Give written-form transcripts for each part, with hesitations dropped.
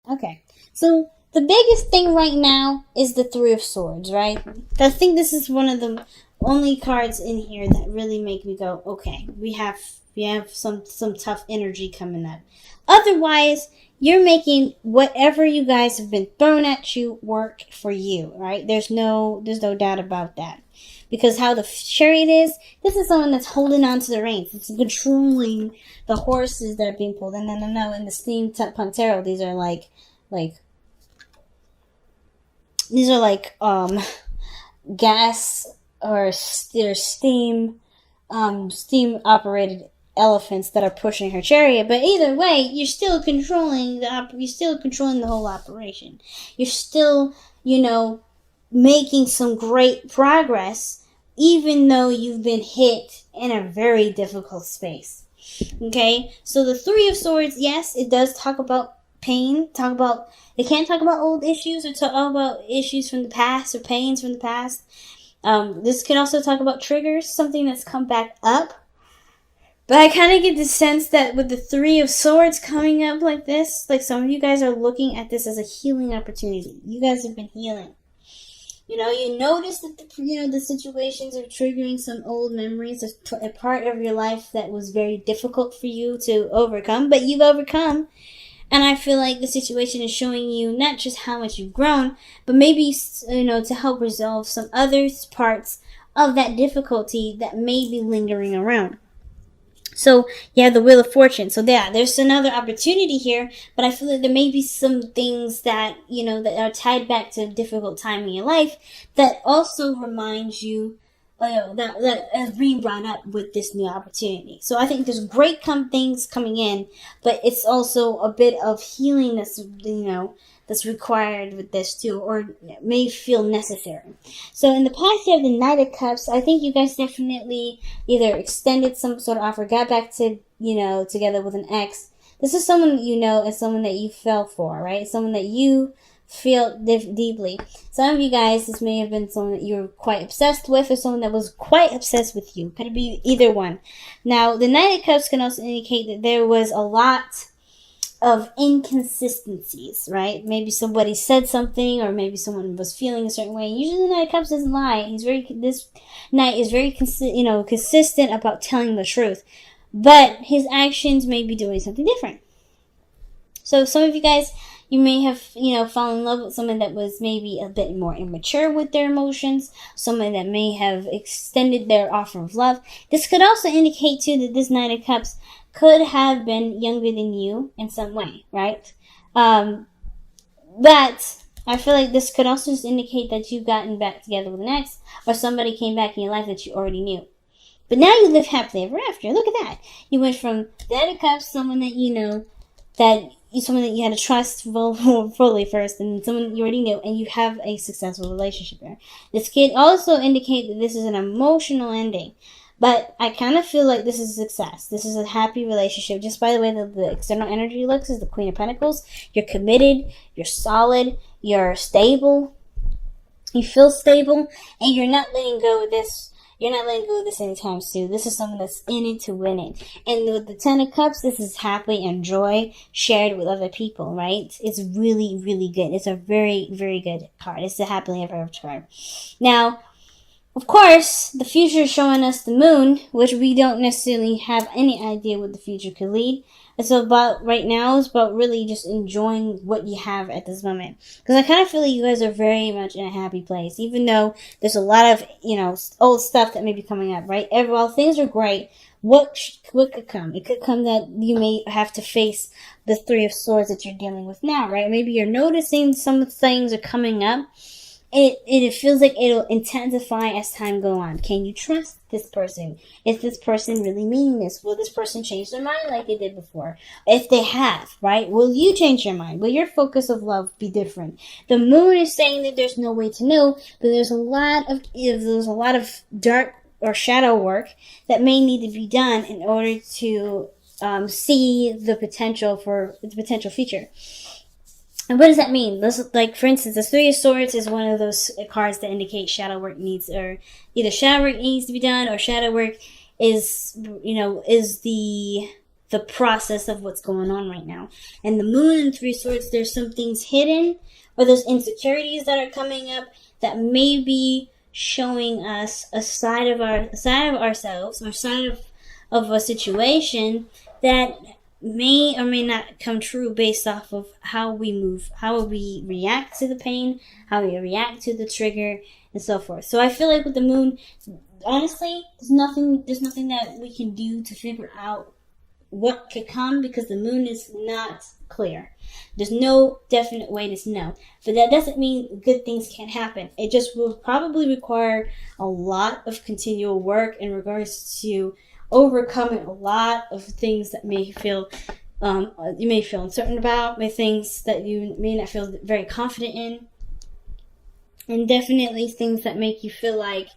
Okay. So the biggest thing right now is the Three of Swords, right? I think this is one of the only cards in here that really make me go, okay, we have some tough energy coming up. Otherwise, you're making whatever you guys have been thrown at you work for you, right? There's no doubt about that. Because how the Chariot is, this is someone that's holding on to the reins. It's controlling the horses that are being pulled. And then no, in the steam tarot, these are like gas or steam operated elephants that are pushing her chariot. But either way, you're still controlling the whole operation. You're still, making some great progress, even though you've been hit in a very difficult space. Okay, so the Three of Swords, yes, it does talk about pain. It can't talk about old issues or talk about issues from the past or pains from the past. This can also talk about triggers, something that's come back up. But I kind of get the sense that with the Three of Swords coming up like this, like some of you guys are looking at this as a healing opportunity. You guys have been healing. You notice that the situations are triggering some old memories, a part of your life that was very difficult for you to overcome, but you've overcome. And I feel like the situation is showing you not just how much you've grown, but maybe, to help resolve some other parts of that difficulty that may be lingering around. So you have the Wheel of Fortune. So there's another opportunity here, but I feel like there may be some things that, that are tied back to a difficult time in your life that also reminds you, that is being brought up with this new opportunity. So I think there's great things coming in, but it's also a bit of healing that's required with this too, or may feel necessary. So in the past, you have the Knight of Cups. I think you guys definitely either extended some sort of offer, got back to, together with an ex. This is someone that as someone that you fell for, right? Someone that you feel deeply. Some of you guys, this may have been someone that you were quite obsessed with, or someone that was quite obsessed with you. Could be either one. Now, the Knight of Cups can also indicate that there was a lot of inconsistencies, right? Maybe somebody said something, or maybe someone was feeling a certain way. Usually the Knight of Cups doesn't lie. This Knight is very consistent about telling the truth, but his actions may be doing something different. So some of you guys, you may have, fallen in love with someone that was maybe a bit more immature with their emotions, someone that may have extended their offer of love. This could also indicate, too, that this Knight of Cups could have been younger than you in some way, right? But I feel like this could also just indicate that you've gotten back together with an ex, or somebody came back in your life that you already knew. But now you live happily ever after. Look at that. You went from the Knight of Cups, someone that someone that you had to trust fully first, and someone you already knew, and you have a successful relationship there. This could also indicate that this is an emotional ending. But I kind of feel like this is a success. This is a happy relationship. Just by the way the external energy looks is the Queen of Pentacles. You're committed. You're solid. You're stable. You feel stable. And you're not letting go of this. You're not letting go of this anytime soon. This is someone that's in it to win it. And with the Ten of Cups, this is happy and joy shared with other people, right? It's really, really good. It's a very, very good card. It's a happily ever after card. Now, of course, the future is showing us the moon, which we don't necessarily have any idea what the future could lead. It's about, right now, it's about really just enjoying what you have at this moment. Because I kind of feel like you guys are very much in a happy place, even though there's a lot of, old stuff that may be coming up, right? While things are great, what could come? It could come that you may have to face the Three of Swords that you're dealing with now, right? Maybe you're noticing some things are coming up. It feels like it'll intensify as time go on. Can you trust this person? Is this person really meaning this? Will this person change their mind like they did before? If they have, right? Will you change your mind? Will your focus of love be different? The moon is saying that there's no way to know, but there's a lot of dark or shadow work that may need to be done in order to see the potential future. And what does that mean? Like, for instance, the Three of Swords is one of those cards that indicate shadow work needs, or either shadow work needs to be done, or shadow work is the the process of what's going on right now. And the moon and Three Swords, there's some things hidden, or there's insecurities that are coming up that may be showing us a side of ourselves, or side of a situation that may or may not come true based off of how we move, how we react to the pain, how we react to the trigger, and so forth. So I feel like with the moon, honestly, there's nothing that we can do to figure out what could come, because the moon is not clear. There's no definite way to know. But that doesn't mean good things can't happen. It just will probably require a lot of continual work in regards to overcoming a lot of things that may feel you may feel uncertain about, things that you may not feel very confident in, and definitely things that make you feel like,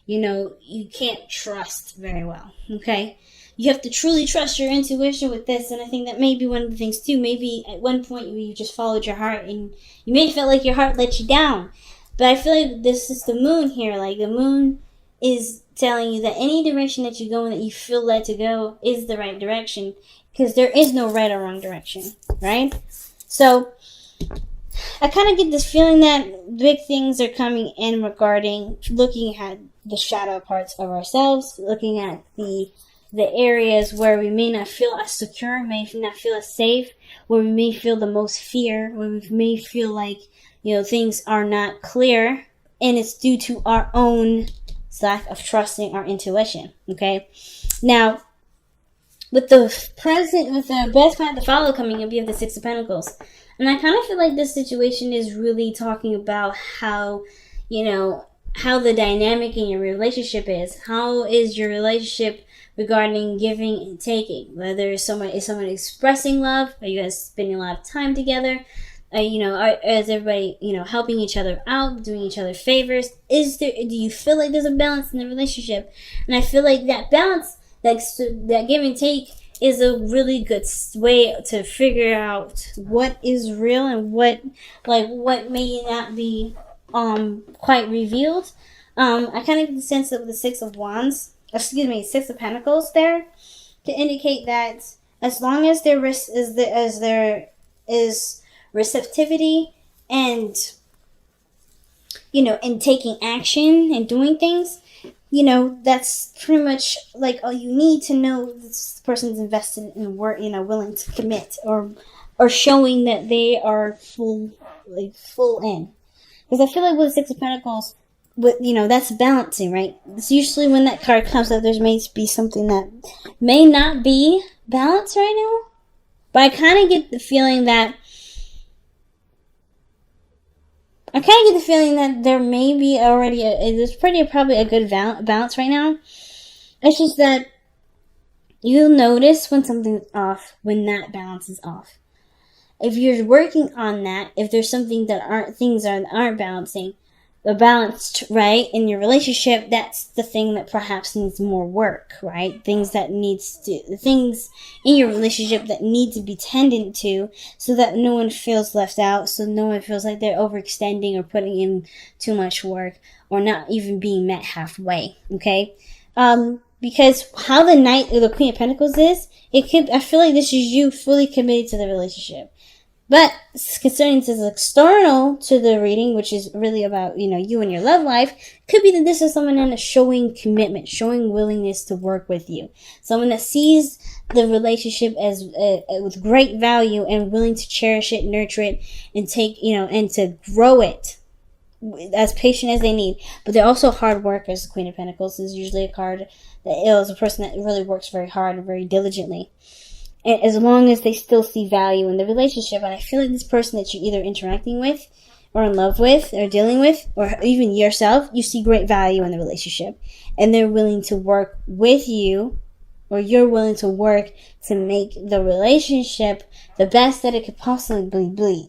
you can't trust very well. Okay, you have to truly trust your intuition with this, and I think that may be one of the things too. Maybe at one point you just followed your heart, and you may feel like your heart let you down, but I feel like this is the moon here. Like, the moon is telling you that any direction that you go in that you feel led to go is the right direction, because there is no right or wrong direction, right? So I kind of get this feeling that big things are coming in regarding looking at the shadow parts of ourselves, looking at the areas where we may not feel as secure, may not feel as safe, where we may feel the most fear, where we may feel like, things are not clear, and it's due to our own lack of trusting our intuition. Okay, now with the best path to follow coming up, you have the Six of Pentacles, and I kind of feel like this situation is really talking about how the dynamic in your relationship is. How is your relationship regarding giving and taking? Whether is someone expressing love? Are you guys spending a lot of time together? Is everybody, helping each other out, doing each other favors? Do you feel like there's a balance in the relationship? And I feel like that balance, that give and take, is a really good way to figure out what is real and what may not be quite revealed. I kind of get the sense of the Six of Pentacles there, to indicate that as long as there is receptivity and and taking action and doing things, that's pretty much like all you need to know this person's invested in work, willing to commit, or showing that they are full in. Because I feel like with the Six of Pentacles, that's balancing, right? It's usually when that card comes out, there may be something that may not be balanced right now, but I kind of get the feeling that there may be already there's probably a good balance right now. It's just that you'll notice when something's off, when that balance is off. If you're working on that, if there's something that aren't balancing, the balanced, right, in your relationship, that's the thing that perhaps needs more work, right? Things in your relationship that need to be tended to, so that no one feels left out, so no one feels like they're overextending or putting in too much work, or not even being met halfway, okay? Because how the Knight or the Queen of Pentacles is, I feel like this is you fully committed to the relationship. But concerning this external to the reading, which is really about, you and your love life, could be that this is someone that is showing commitment, showing willingness to work with you. Someone that sees the relationship as with great value and willing to cherish it, nurture it, and take, and to grow it as patient as they need. But they're also hard workers. The Queen of Pentacles is usually a card that is a person that really works very hard and very diligently. And as long as they still see value in the relationship. And I feel like this person that you're either interacting with, or in love with, or dealing with, or even yourself, you see great value in the relationship. And they're willing to work with you, or you're willing to work to make the relationship the best that it could possibly be.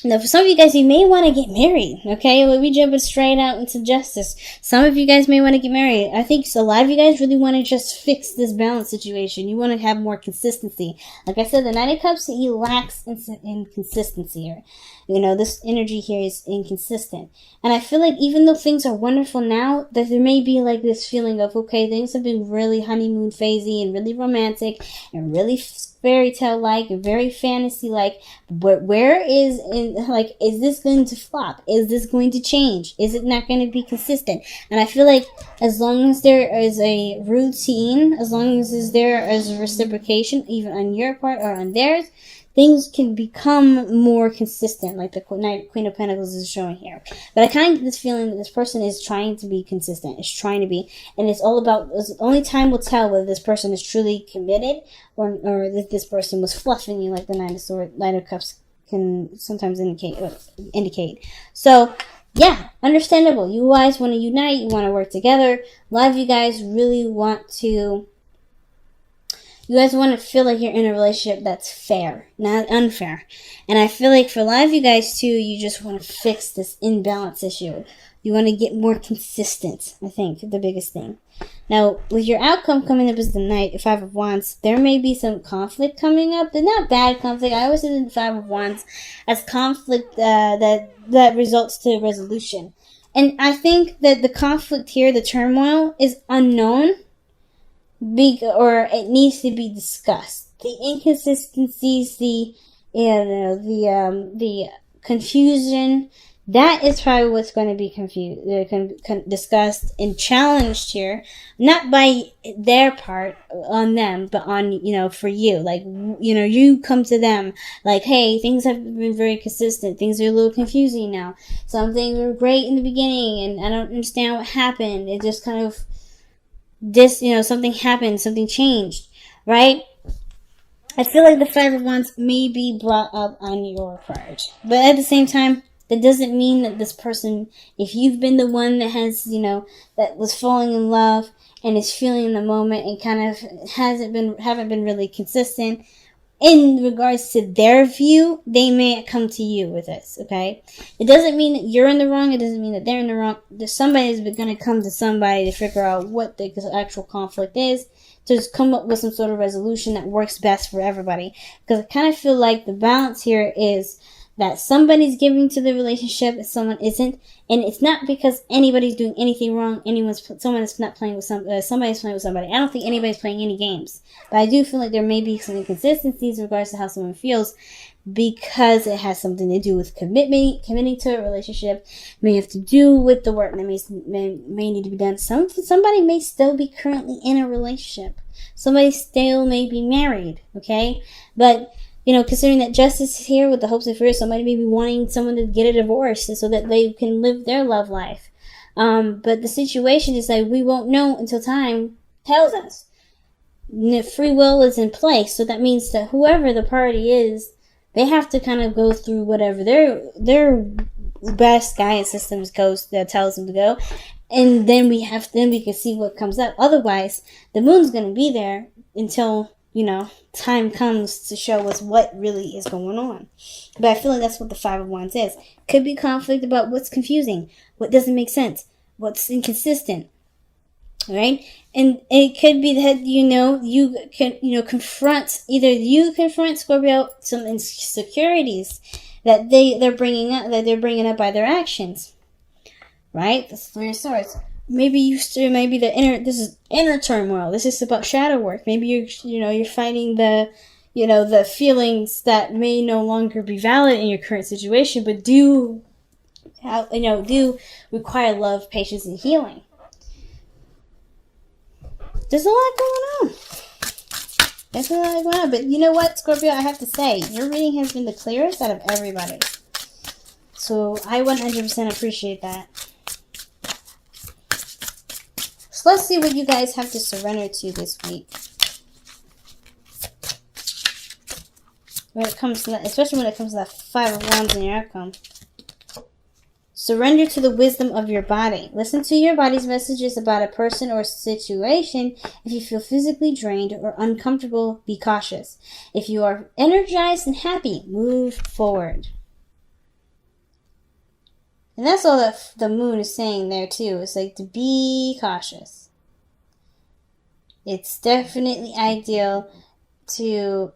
Now, for some of you guys, you may want to get married, okay? Well, we jumping straight out into justice. Some of you guys may want to get married. I think a lot of you guys really want to just fix this balance situation. You want to have more consistency. Like I said, the Knight of Cups, he lacks in consistency here. You know, this energy here is inconsistent. And I feel like even though things are wonderful now, that there may be like this feeling of, okay, things have been really honeymoon phasey and really romantic and really fairy tale like and very fantasy like, but where is is this going to flop? Is this going to change? Is it not going to be consistent? And I feel like as long as there is a routine, as long as there is a reciprocation, even on your part or on theirs, things can become more consistent, like the Queen of Pentacles is showing here. But I kind of get this feeling that this person is trying to be consistent. It's trying to be, and it's all about, only time will tell whether this person is truly committed or that this person was fluffing you, like the Knight of Cups can sometimes indicate. So, yeah, understandable. You guys want to unite. You want to work together. A lot of you guys really want to. You guys want to feel like you're in a relationship that's fair, not unfair. And I feel like for a lot of you guys, too, you just want to fix this imbalance issue. You want to get more consistent, I think, the biggest thing. Now, with your outcome coming up as the Knight, 5 of Wands, there may be some conflict coming up. But not bad conflict. I always see the 5 of Wands as conflict that results to resolution. And I think that the conflict here, the turmoil, is unknown. Or it needs to be discussed. The inconsistencies, the confusion, that is probably what's going to be discussed and challenged here, not by their part on them, but on, for you. Like, you come to them like, hey, things have been very consistent. Things are a little confusing now. Some things were great in the beginning, and I don't understand what happened. It just kind of something happened, something changed, right? I feel like the 5 of Wands may be brought up on your part. But at the same time, that doesn't mean that this person, if you've been the one that has, that was falling in love and is feeling the moment and kind of haven't been really consistent in regards to their view, they may come to you with this, okay? It doesn't mean that you're in the wrong. It doesn't mean that they're in the wrong. Somebody's going to come to somebody to figure out what the actual conflict is, to just come up with some sort of resolution that works best for everybody. Because I kind of feel like the balance here is that somebody's giving to the relationship and someone isn't. And it's not because anybody's doing anything wrong. Somebody's playing with somebody. I don't think anybody's playing any games. But I do feel like there may be some inconsistencies in regards to how someone feels, because it has something to do with committing to a relationship. It may have to do with the work that may need to be done. Somebody may still be currently in a relationship. Somebody still may be married, okay? But considering that justice is here with the hopes and fears, somebody may be wanting someone to get a divorce so that they can live their love life. But the situation is like, we won't know until time tells us. Free will is in place, so that means that whoever the party is, they have to kind of go through whatever their best guidance systems that tells them to go, and then we can see what comes up. Otherwise, the moon's going to be there until time comes to show us what really is going on. But I feel like that's what the 5 of Wands is. Could be conflict about what's confusing, what doesn't make sense, what's inconsistent, right? And it could be that you can confront Scorpio some insecurities that they're bringing up by their actions, right? That's 3 of Swords. Maybe this is inner turmoil. This is about shadow work. Maybe you're fighting the feelings that may no longer be valid in your current situation, but do require love, patience, and healing. There's a lot going on. But you know what, Scorpio, I have to say, your reading has been the clearest out of everybody. So I 100% appreciate that. So let's see what you guys have to surrender to this week. When it comes to that, especially when it comes to that 5 of Wands in your outcome. Surrender to the wisdom of your body. Listen to your body's messages about a person or situation. If you feel physically drained or uncomfortable, be cautious. If you are energized and happy, move forward. And that's all that the moon is saying there too. It's like to be cautious. It's definitely ideal to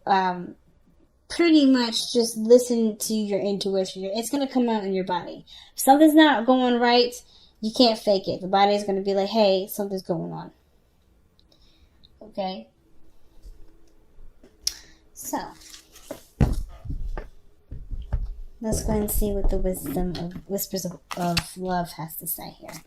pretty much just listen to your intuition. It's going to come out in your body. If something's not going right, you can't fake it. The body is going to be like, hey, something's going on. Okay? So, let's go and see what the wisdom of Whispers of Love has to say here.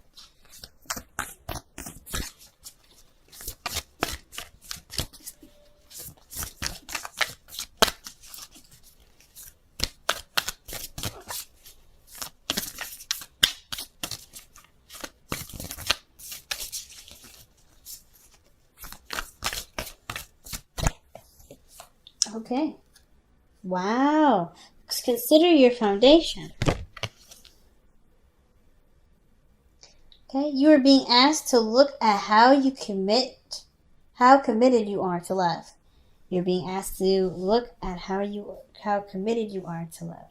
Okay. Wow. Consider your foundation. Okay, you are being asked to look at how committed you are to love. You're being asked to look at how committed you are to love.